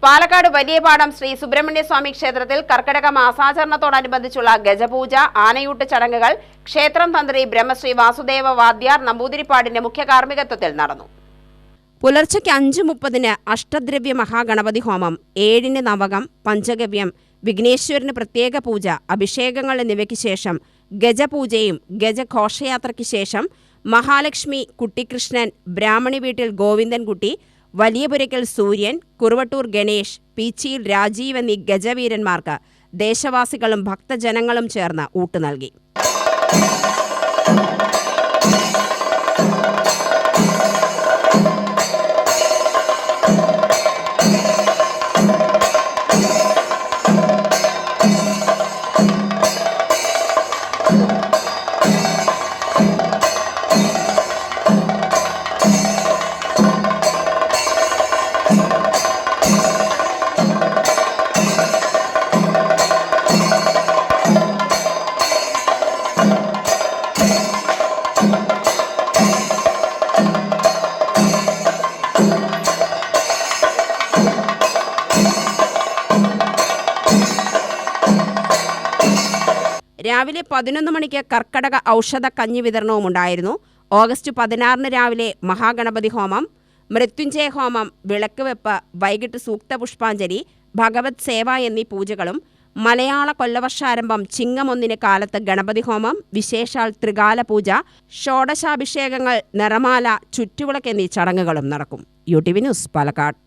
പാലക്കാട് വലിയപാടം ശ്രീ സുബ്രഹ്മണ്യ സ്വാമി ക്ഷേത്രത്തിൽ കർക്കിടക മാസാചരണത്തോടനുബന്ധിച്ചുള്ള ഗജപൂജ, ആനയൂട്ട് ചടങ്ങുകൾ ക്ഷേത്രം തന്ത്രി ബ്രഹ്മശ്രീ വാസുദേവ വാദ്യാർ നമ്പൂതിരിപ്പാടിന്റെ മുഖ്യ കാർമ്മികത്വത്തിൽ നടന്നു. പുലർച്ചയ്ക്ക് 5:30 അഷ്ടദ്രവ്യ മഹാഗണപതി ഹോമം, 7 നവകം, പഞ്ചഗവ്യം, വിഘ്നേശ്വരന് പ്രത്യേക പൂജ, അഭിഷേകങ്ങൾ എന്നിവയ്ക്ക് ശേഷം ഗജപൂജയും ഗജഘോഷയാത്രയ്ക്ക് ശേഷം മഹാലക്ഷ്മി, കുട്ടിക്കൃഷ്ണൻ, ബ്രാഹ്മണി വീട്ടിൽ ഗോവിന്ദൻകുട്ടി, വലിയപുരയ്ക്കൽ സൂര്യൻ, കുറുവട്ടൂർ ഗണേഷ്, പീച്ചിയിൽ രാജീവ് എന്നീ ഗജവീരന്മാർക്ക് ദേശവാസികളും ഭക്തജനങ്ങളും ചേർന്ന് ഊട്ട് നൽകി. രാവിലെ 11 മണിക്ക് കർക്കടക ഔഷധ കഞ്ഞി വിതരണവും ഉണ്ടായിരുന്നു. ഓഗസ്റ്റ് 16 രാവിലെ മഹാഗണപതി ഹോമം, മൃത്യുഞ്ജയ ഹോമം, വിളക്ക് വെപ്പ്, വൈകിട്ട് സൂക്ത പുഷ്പാഞ്ജലി, ഭഗവത് സേവ എന്നീ പൂജകളും മലയാള കൊല്ലവർഷാരംഭം ചിങ്ങം 1 കാലത്ത് ഗണപതി ഹോമം, വിശേഷാൽ ത്രികാല പൂജ, ഷോഡശാഭിഷേകങ്ങൾ, നിറമാല, ചുറ്റുവിളക്ക് എന്നീ ചടങ്ങുകളും നടക്കും. UTV news, Palakkad.